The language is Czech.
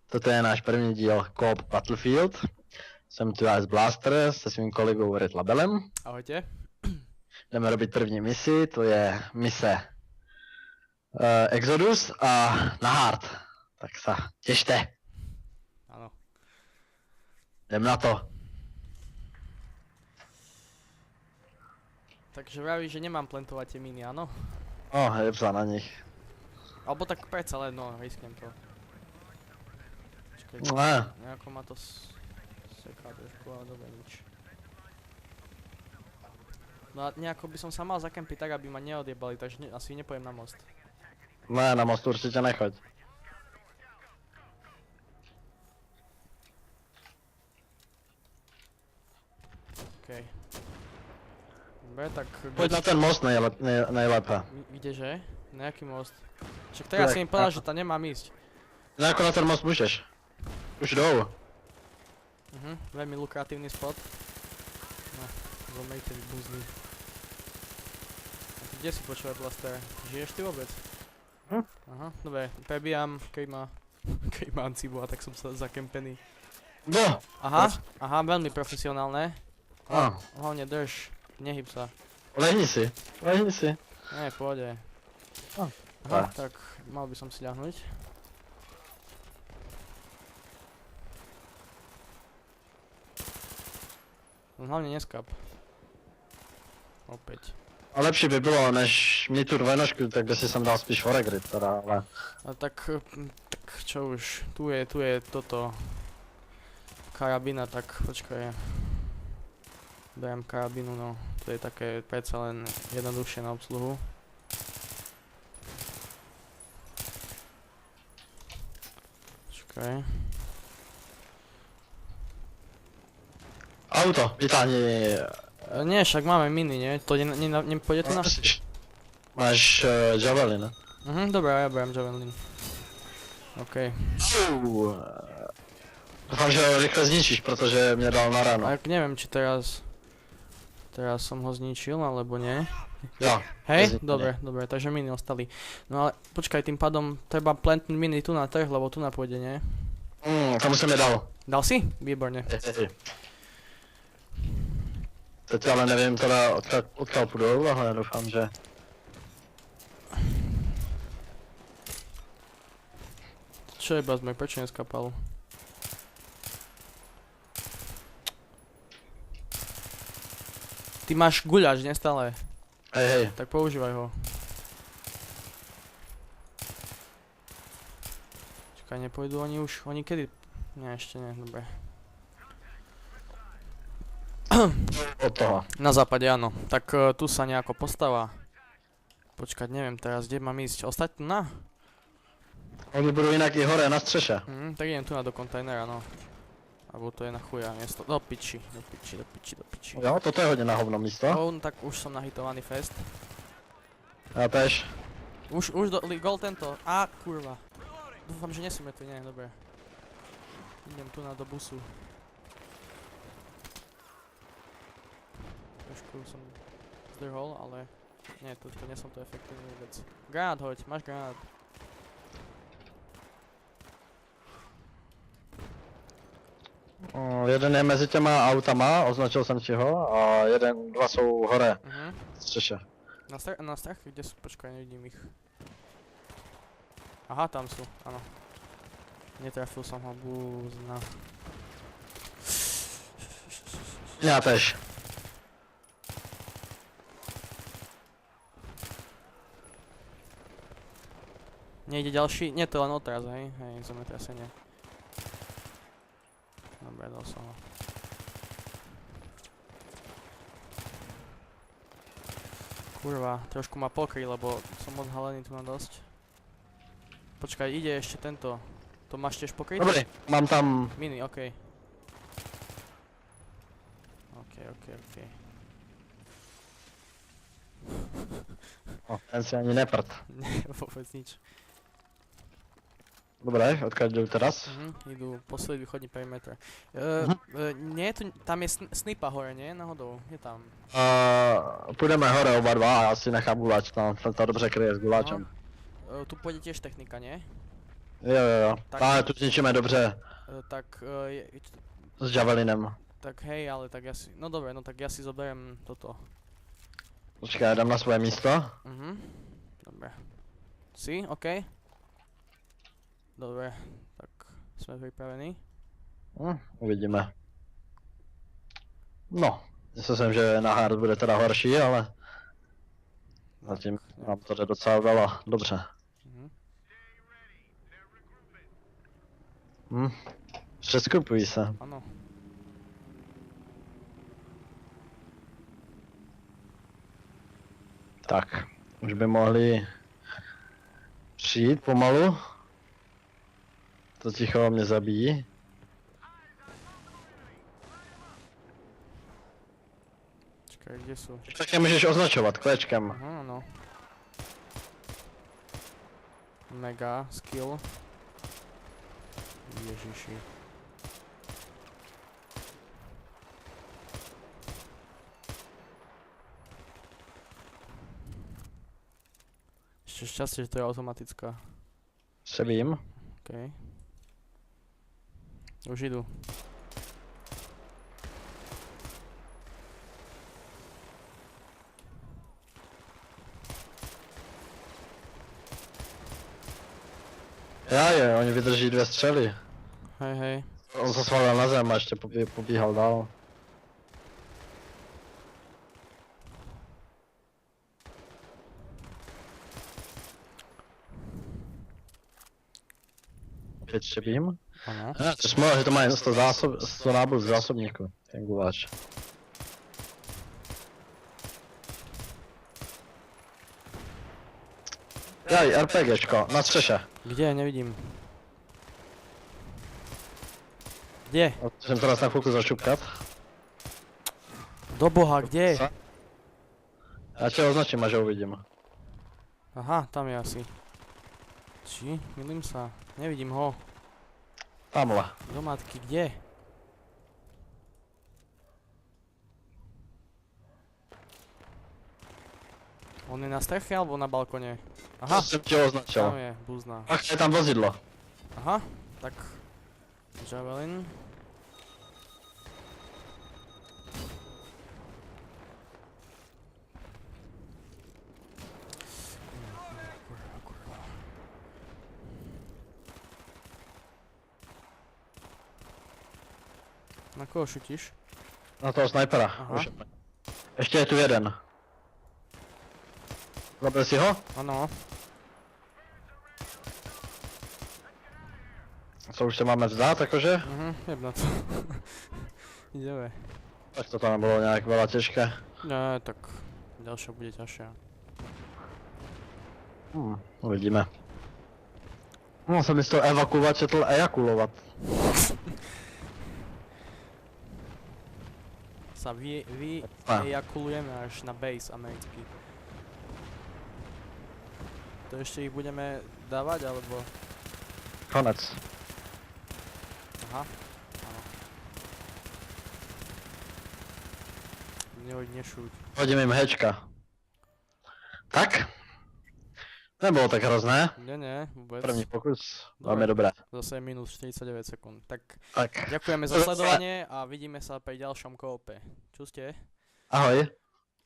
Toto je náš první díl Co-op Battlefield. Jsem tu já z Blaster se svým kolegou Red Labelem. Ahojte. Jdeme robiť první misi, to je mise Exodus a na hard. Tak sa tešte. Áno. Jdem na to. Takže vravíš, že nemám plantovať tie miny, áno? Jeb sa na nich. Alebo tak predsa len, no, risknem to. Počkaj, nejako ma to seká trošku, ale dobre, nič. No a nejako by som sa mal zakempiť tak, aby ma neodjebali, takže asi nepojem na most. Ne, na most určite nechoď. Okej. Dobre, tak... Poď na ten most najlepšie. Kdeže? Na jaký most? Však teraz si mi povedal, že tam nemám ísť. Ako na ten most môžeš. Už jdou. Veľmi lukratívny spot. No, zomejte vy buzny. Kde si počúvaj Blaster? Žiješ ty vôbec? Aha, dobre, prebijam Kejman Cibu a tak som sa zakempený. No! Aha, veľmi profesionálne. Hlavne drž, nehyb sa. Lehni si. Nie, pôjde. Aha, tak mal by som si ľahnuť. Hlavne neskap. Opäť. A lepší by bylo, než mít tu dvojnožku, tak by si sem dal spíš foregrid teda, ale... A tak čo už, tu je toto karabína, tak počkaj. Beriem karabínu, no, to je také predsa len jednoduchšie na obsluhu. Počkaj. Auto, vytáhni... Nie, však máme miny, nie? To nepôjde to na? Máš javelin. Dobre, ja beriem javelin. Okej. Dúfam, že ho rýchle zničíš, pretože mne dal na ráno. Tak neviem, či teraz som ho zničil, alebo nie. Jo. Hej? Dobre, takže miny ostali. No ale počkaj, tým pádom treba plantnúť miny tu na trh, lebo tu na pôjde, nie? Tomu som je dal. Dal si? Výborne. Teď ale nevím teda odkiaľ půjdou, ale doufám, že... Čo je bazmek, prečo neskapal? Ty máš guľač, nestále? Hej. Tak používaj ho. Čakaj, nepôjdu oni už, oni kedy? Nie, ešte nie, dobre. Od toho. Na západe áno, tak tu sa nejako postáva. Počkať, neviem teraz, kde mám ísť, ostať tu na? Oni budú inak i hore na střeše. Tak idem tu na do kontajnera, no. Alebo to je na chuja miesto, do piči. Jo, toto je hodne na hovno místo. Tak už som nahitovaný fest. Ja tež. Už gol tento, kurva. Dúfam, že nesú mŕtvy, nie, dobre. Idem tu na do busu. Trošku som zdrhol, ale nie, to nie som to efektívny vôbec. Granát hoď, máš granát. Jeden je mezi těma autama, označil jsem ti ho, a dva jsou hore, v střeše. Na strach? Kde sú? Počkaj, nevidím ich. Aha, tam sú, áno. Netrafil som ho, búzna. Já tež. Nejde ďalší? Nie, to je len odraz, hej? Hej, zemetrasenie. Dobre, dal som ho. Kurva, trošku ma pokry, lebo som odhalený tu na dosť. Počkaj, ide ešte tento. To máš tiež pokryť? Dobre, mám tam... Miny, okej. Okej. Ten si ani neprd. Nie, vôbec nič. Dobre, odkiaľ idú teraz? Idú posledný východný perimetr. Nie je tu, tam je snipa hore, nie? Náhodou, je tam. Půjdeme hore oba dva a já si nechám guláč, tam to dobře kryje s guláčem. Tu pôjde tiež technika, nie? Jo. Tak- Ale tu zničíme dobře Tak, s Javelinem. tak hej, ale tak ja si, no dobre, no tak ja si zoberiem toto. Počkej, já dám na svoje místo. Dobre. Si, OK? Dobre, tak sme pripravení. Uvidíme. No, myslel jsem, že na hard bude teda horší, ale zatím nám to jde docela dalo dobře. Přeskupují se. Áno. Tak, už by mohli přijít pomalu. To ticho mě zabíjí. Čakaj, kde sú? Tak je můžeš označovat klečkem. Aha, no. Mega skill. Ježiši. Ešte šťastie, že to je automatická. Se vím. OK. Už idú. Já je, oni vydrží 2 střely. Hej. On se svalil na zem a ještě pobíhal dál. Opět štěpím. Áno. To smůla, že to má jen 100 nábojů z zásobníku. Ten guláč. Jaj, RPGčko, na střeše. Kde? Nevidím. Kde? Jsem teraz na chvilku zašupkat. Do boha, kde? Já tě označím, až ho uvidím. Aha, tam je asi. Či? Milím sa. Nevidím ho. Tamhle. Do matky, kde? On je na streche alebo na balkone? Aha, To jsem tě označil. tam je, buzna. Ach, je tam vozidlo. Aha, tak... Javelin. Na koho šutíš? Na toho snajpera. Aha. Už. Ještě je tu jeden. Zabil si ho? Ano. Co už se máme vzdát, jakože? Jebna to. Ideme. Tak to nebylo nějak veľa těžké. Ne, tak ďalšia bude ťažšia. Uvidíme. No, jsem místo evakuovat četl ejakulovat. Sa vy A. ejakulujeme až na base americký. To ešte ich budeme dávať, alebo... Konec. Aha, áno. Nehoď, nešuť. Hodím jim hečka. Tak? Nebylo tak hrozné. Nie, vôbec. První pokus. Dobre. Velmi dobré. Zase minus 49 sekúnd. Tak Tak. ďakujeme za sledovanie a vidíme sa pri ďalšom koope. Čuste. Ahoj.